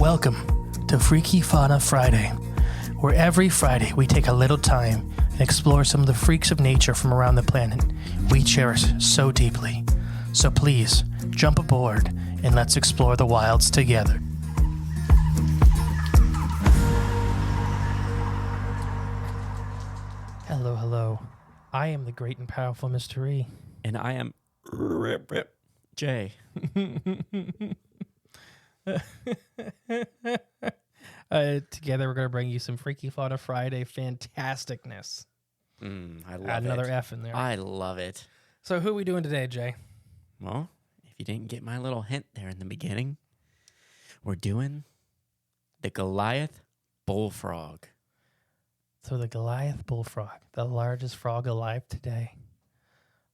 Welcome to Freaky Fauna Friday, where every Friday we take a little time and explore some of the freaks of nature from around the planet we cherish so deeply. So please, jump aboard and let's explore the wilds together. Hello, hello. I am the great and powerful Mr. E. And I am Rip J. Together we're going to bring you some Freaky Fauna Friday fantasticness. I love Add another it. F in there. I love it. So who are we doing today, Jay? Well, if you didn't get my little hint there in the beginning, we're doing the Goliath Bullfrog. So the Goliath Bullfrog, the largest frog alive today.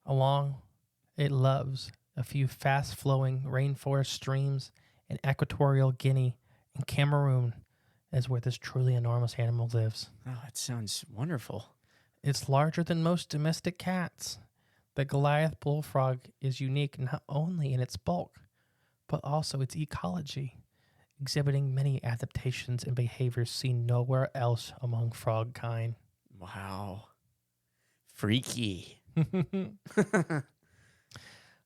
It loves a few fast-flowing rainforest streams in Equatorial Guinea and Cameroon is where this truly enormous animal lives. Oh, that sounds wonderful. It's larger than most domestic cats. The Goliath Bullfrog is unique not only in its bulk, but also its ecology, exhibiting many adaptations and behaviors seen nowhere else among frog kind. Wow. Freaky.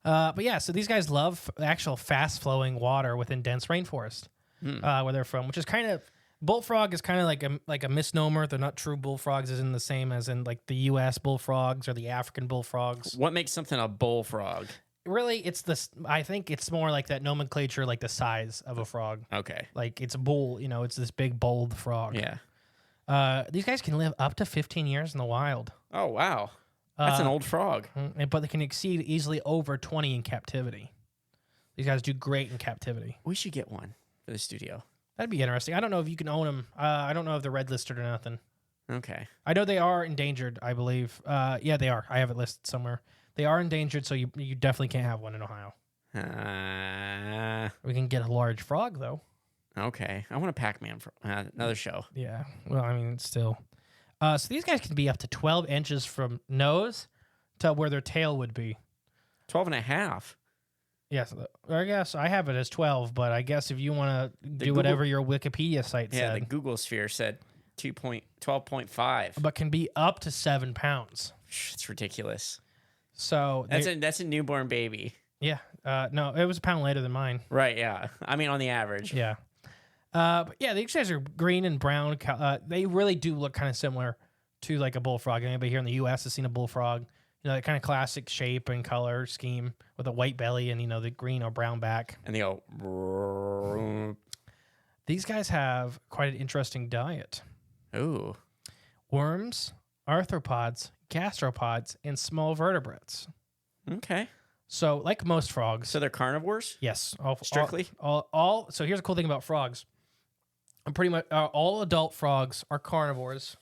But yeah, so these guys love actual fast-flowing water within dense rainforest, where they're from, which is kind of... Bullfrog is kind of like a misnomer. They're not true bullfrogs, isn't the same as in like the U.S. bullfrogs or the African bullfrogs. What makes something a bullfrog? Really, it's this. I think it's more like that nomenclature, like the size of a frog. Okay. Like it's a bull, it's this big, bold frog. Yeah. These guys can live up to 15 years in the wild. Oh, wow. That's an old frog. But they can exceed easily over 20 in captivity. These guys do great in captivity. We should get one for the studio. That'd be interesting. I don't know if you can own them. I don't know if they're red listed or nothing. Okay. I know they are endangered, I believe. Yeah, they are. I have it listed somewhere. They are endangered, so you definitely can't have one in Ohio. We can get a large frog, though. Okay. I want a Pac-Man for another show. Yeah. Well, I mean, still. So these guys can be up to 12 inches from nose to where their tail would be. 12 and a half. Yes. I guess I have it as 12, but I guess if you want to do whatever your Wikipedia site said. Yeah, the Google Sphere said 12.5. But can be up to 7 pounds. It's ridiculous. So that's a newborn baby. Yeah. No, it was a pound lighter than mine. Right, yeah. I mean, on the average. Yeah. But yeah, these guys are green and brown. They really do look kind of similar to like a bullfrog. Anybody here in the U.S. has seen a bullfrog? That kind of classic shape and color scheme with a white belly and, the green or brown back. And they go... These guys have quite an interesting diet. Ooh. Worms, arthropods, gastropods, and small vertebrates. Okay. So, like most frogs. So they're carnivores? Yes. Strictly? All. So here's a cool thing about frogs. Pretty much all adult frogs are carnivores,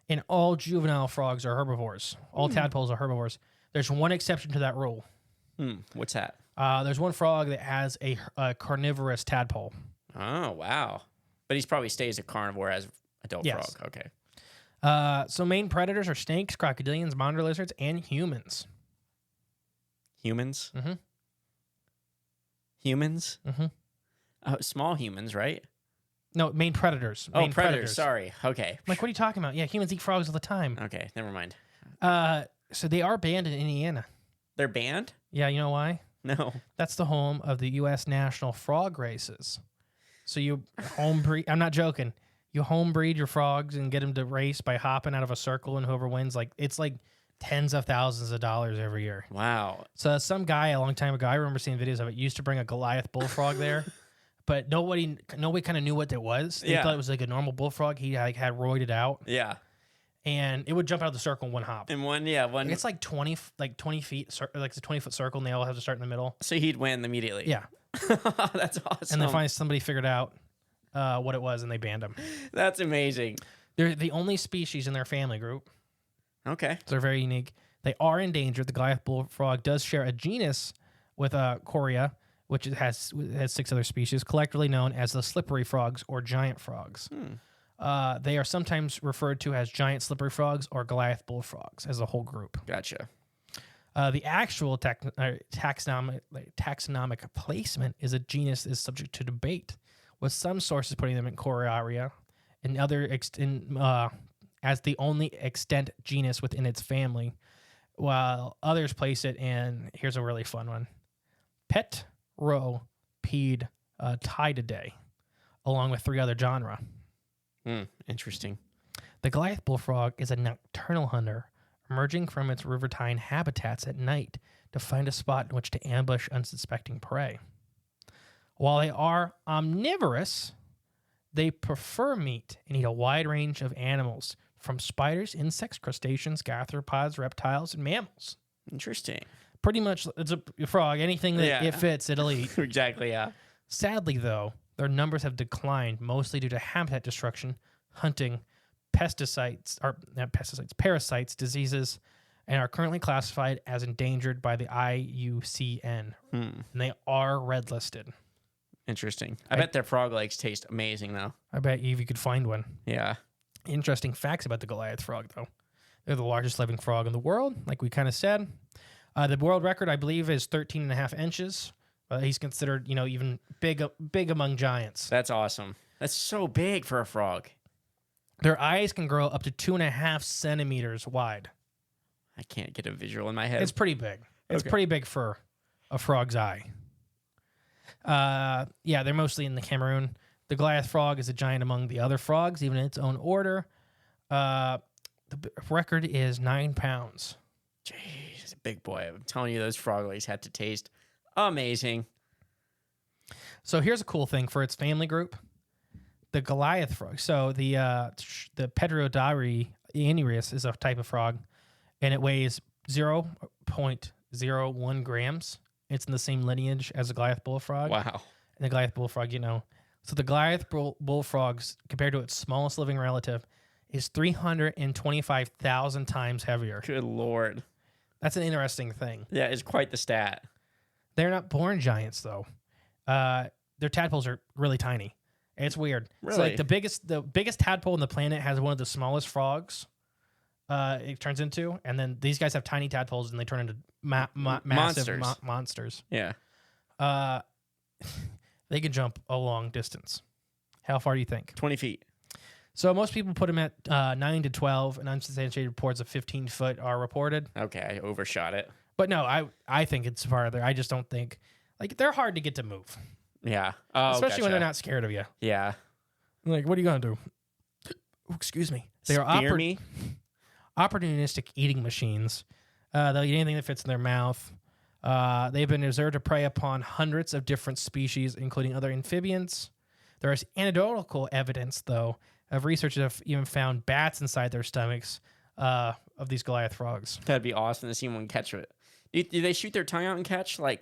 and all juvenile frogs are herbivores. All tadpoles are herbivores. There's one exception to that rule. What's that? There's one frog that has a carnivorous tadpole. Oh, wow. But he's probably stays a carnivore as adult Yes. frog. Okay. So main predators are snakes, crocodilians, monitor lizards, and humans. Humans? Mm-hmm. Humans? Mm-hmm. Small humans, right? No, main predators. Main predators. Sorry. Okay. I'm like, what are you talking about? Yeah, humans eat frogs all the time. Okay, never mind. So they are banned in Indiana. They're banned? Yeah, you know why? No. That's the home of the U.S. national frog races. So you homebreed. I'm not joking. You homebreed your frogs and get them to race by hopping out of a circle, and whoever wins, it's like tens of thousands of dollars every year. Wow. So some guy a long time ago, I remember seeing videos of it, used to bring a Goliath bullfrog there. But nobody kind of knew what it was. They thought it was like a normal bullfrog. He had roided out. Yeah. And it would jump out of the circle in one hop. And one. It's like 20 feet, like it's a 20-foot circle, and they all have to start in the middle. So he'd win immediately. Yeah. That's awesome. And then finally somebody figured out what it was, and they banned him. That's amazing. They're the only species in their family group. Okay. So they're very unique. They are endangered. The Goliath bullfrog does share a genus with Coria, which has 6 other species, collectively known as the slippery frogs or giant frogs. They are sometimes referred to as giant slippery frogs or Goliath bullfrogs as a whole group. Gotcha. The actual taxonomic placement is a genus is subject to debate, with some sources putting them in Coraria, and as the only extant genus within its family, while others place it in, here's a really fun one, Pteropedidae, along with 3 other genera. Interesting. The Goliath bullfrog is a nocturnal hunter, emerging from its riverine habitats at night to find a spot in which to ambush unsuspecting prey. While they are omnivorous, they prefer meat and eat a wide range of animals, from spiders, insects, crustaceans, gastropods, reptiles, and mammals. Interesting. Pretty much, it's a frog. Anything that it fits, it'll eat. Exactly, yeah. Sadly, though, their numbers have declined, mostly due to habitat destruction, hunting, parasites, diseases, and are currently classified as endangered by the IUCN. And they are red listed. Interesting. I bet their frog legs taste amazing, though. I bet you could find one. Yeah. Interesting facts about the Goliath frog, though. They're the largest living frog in the world, like we kind of said. The world record, I believe, is 13.5 inches. He's considered, even big among giants. That's awesome. That's so big for a frog. Their eyes can grow up to 2.5 centimeters wide. I can't get a visual in my head. It's pretty big. It's pretty big for a frog's eye. They're mostly in the Cameroon. The Goliath frog is a giant among the other frogs, even in its own order. The record is 9 pounds. Jeez, it's a big boy. I'm telling you, those frog legs had to taste amazing. So here's a cool thing for its family group. The Goliath frog. So the Pteropedidae is a type of frog, and it weighs 0.01 grams. It's in the same lineage as the Goliath bullfrog. Wow. And the Goliath bullfrog, So the Goliath bullfrogs, compared to its smallest living relative, is 325,000 times heavier. Good Lord. That's an interesting thing. Yeah, it's quite the stat. They're not born giants, though. Their tadpoles are really tiny. It's weird. Really? So like the biggest tadpole on the planet has one of the smallest frogs. It turns into, and then these guys have tiny tadpoles, and they turn into massive monsters. Yeah. They can jump a long distance. How far do you think? 20 feet. So most people put them at 9 to 12, and unsubstantiated reports of 15 foot are reported. Okay, I overshot it. But no, I think it's farther. I just don't think, they're hard to get to move. Yeah. Especially when they're not scared of you. Yeah. Like, what are you going to do? Excuse me. They are opportunistic eating machines. They'll eat anything that fits in their mouth. They've been observed to prey upon hundreds of different species, including other amphibians. There is anecdotal evidence, though, of researchers have even found bats inside their stomachs of these Goliath frogs. That'd be awesome to see one catch it. Do they shoot their tongue out and catch, or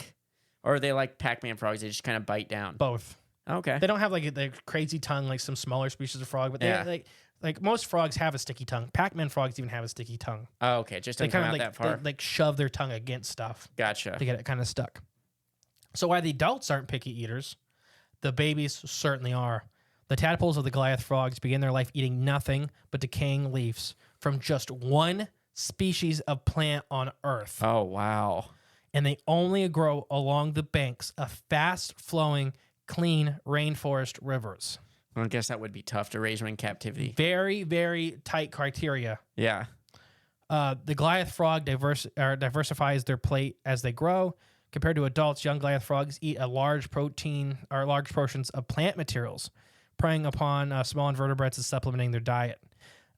are they like Pac-Man frogs? They just kind of bite down? Both. Okay. They don't have the crazy tongue like some smaller species of frog, but they like most frogs have a sticky tongue. Pac-Man frogs even have a sticky tongue. Oh, okay. Just don't come out that far. They shove their tongue against stuff. Gotcha. To get it kind of stuck. So while the adults aren't picky eaters, the babies certainly are. The tadpoles of the Goliath frogs begin their life eating nothing but decaying leaves from just one species of plant on Earth. Oh, wow. And they only grow along the banks of fast-flowing, clean rainforest rivers. I guess that would be tough to raise them in captivity. Very, very tight criteria. Yeah. The Goliath frog diversifies their plate as they grow. Compared to adults, young Goliath frogs eat large portions of plant materials, preying upon small invertebrates and supplementing their diet.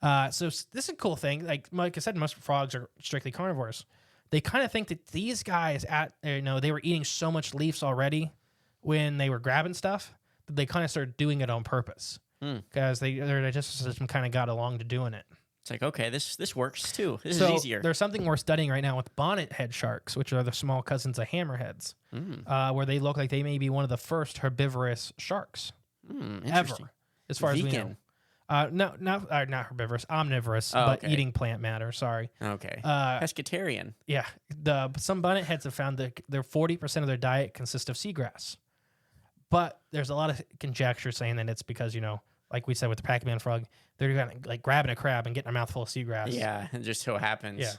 So this is a cool thing. Like I said, most frogs are strictly carnivores. They kind of think that these guys they were eating so much leaves already when they were grabbing stuff that they kind of started doing it on purpose because their digestive system kind of got along to doing it. It's like, okay, this works too. This is easier. There's something we're studying right now with bonnet head sharks, which are the small cousins of hammerheads, where they look like they may be one of the first herbivorous sharks ever, as far as we know. No, not herbivorous, omnivorous, but eating plant matter. Sorry. Okay. Pescatarian. Yeah. Some bonnet heads have found that their 40% of their diet consists of seagrass. But there's a lot of conjecture saying that it's because, like we said with the Pac-Man frog, they're kind of like grabbing a crab and getting a mouthful of seagrass. Yeah, it just so happens. Yeah.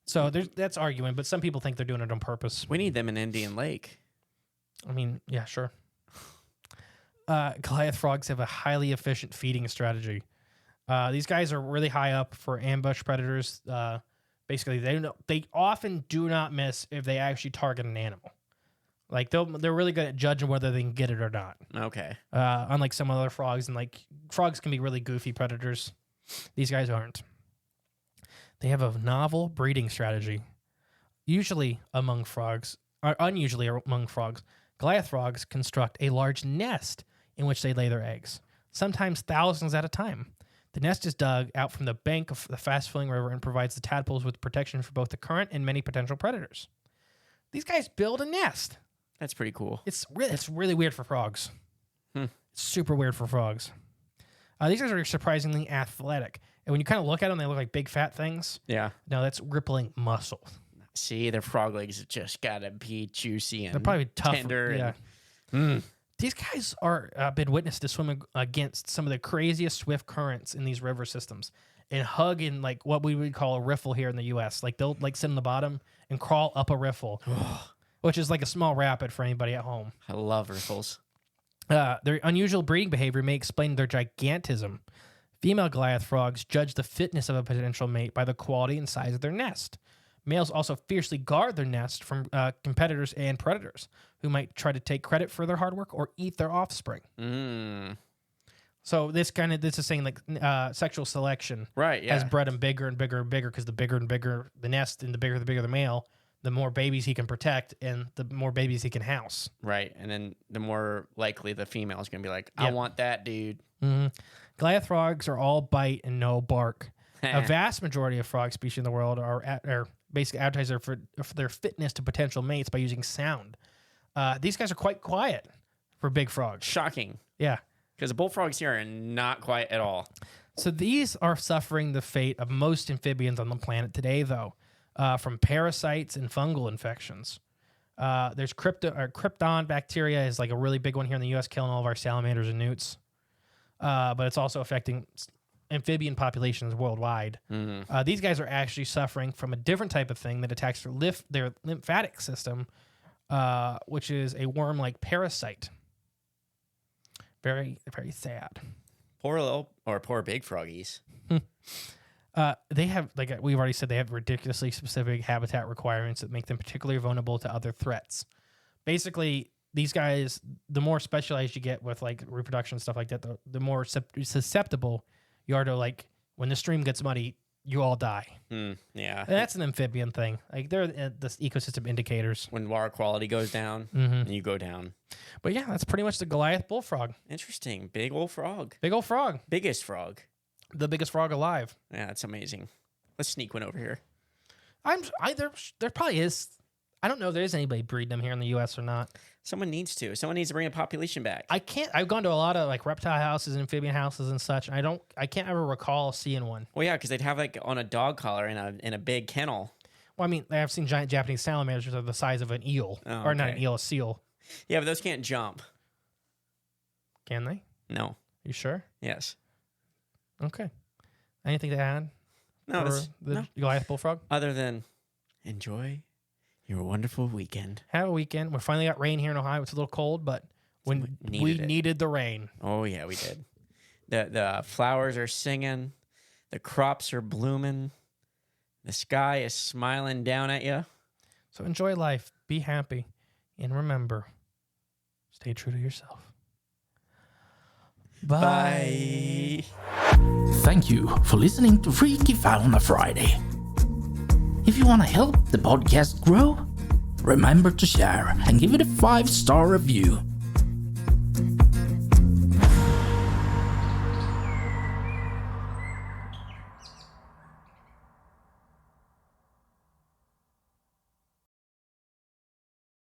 So that's arguing, but some people think they're doing it on purpose. We need them in Indian Lake. I mean, yeah, sure. Goliath frogs have a highly efficient feeding strategy. These guys are really high up for ambush predators. Basically, they often do not miss if they actually target an animal. Like they're really good at judging whether they can get it or not. Okay. Unlike some other frogs, and like frogs can be really goofy predators, these guys aren't. They have a novel breeding strategy. Usually among frogs, or unusually among frogs, Goliath frogs construct a large nest in which they lay their eggs, sometimes thousands at a time. The nest is dug out from the bank of the fast-flowing river and provides the tadpoles with protection for both the current and many potential predators. These guys build a nest. That's pretty cool. It's really weird for frogs. It's super weird for frogs. These guys are surprisingly athletic. And when you kind of look at them, they look like big fat things. Yeah. No, that's rippling muscle. See, their frog legs have just got to be juicy and They're probably tough. tender. Yeah. These guys are been witnessed to swim against some of the craziest swift currents in these river systems and hug in like what we would call a riffle here in the U.S. Like they'll like sit on the bottom and crawl up a riffle, which is like a small rapid for anybody at home. I love riffles. Their unusual breeding behavior may explain their gigantism. Female Goliath frogs judge the fitness of a potential mate by the quality and size of their nest. Males also fiercely guard their nest from competitors and predators who might try to take credit for their hard work or eat their offspring. So this is saying like sexual selection has bred them bigger and bigger and bigger because the bigger and bigger the nest and the bigger the male, the more babies he can protect and the more babies he can house. Right. And then the more likely the female is going to be like, I want that dude. Goliath frogs are all bite and no bark. A vast majority of frog species in the world are basically advertised for their fitness to potential mates by using sound. These guys are quite quiet for big frogs. Shocking. Yeah. Because the bullfrogs here are not quiet at all. So these are suffering the fate of most amphibians on the planet today, though, from parasites and fungal infections. There's Krypton bacteria is like a really big one here in the U.S., killing all of our salamanders and newts. But it's also affecting amphibian populations worldwide. These guys are actually suffering from a different type of thing that attacks their lymphatic system, which is a worm-like parasite. Very, very sad. Poor big froggies. They have, like we've already said, they have ridiculously specific habitat requirements that make them particularly vulnerable to other threats. Basically, these guys, the more specialized you get with like reproduction and stuff like that, the more susceptible you are to, like, when the stream gets muddy, you all die. Yeah. And that's an amphibian thing. Like, they're the ecosystem indicators. When water quality goes down, and you go down. But yeah, that's pretty much the Goliath bullfrog. Interesting. Big old frog. Big old frog. Biggest frog. The biggest frog alive. Yeah, that's amazing. Let's sneak one over here. There probably is. I don't know if there's anybody breeding them here in the U.S. or not. Someone needs to. Someone needs to bring a population back. I've gone to a lot of like reptile houses and amphibian houses and such. And I can't ever recall seeing one. Well, yeah, because they'd have like on a dog collar in a big kennel. Well, I mean, I've seen giant Japanese salamanders that are the size of an eel, or not an eel, a seal. Yeah, but those can't jump. Can they? No. You sure? Yes. Okay. Anything to add? No. The Goliath bullfrog. Other than enjoy your wonderful weekend. Have a weekend. We finally got rain here in Ohio. It's a little cold, but we needed the rain. Oh yeah, we did. The flowers are singing, the crops are blooming, the sky is smiling down at you. So enjoy life, be happy, and remember, stay true to yourself. Bye. Thank you for listening to Freaky Fauna Friday. If you want to help the podcast grow, remember to share and give it a 5-star review.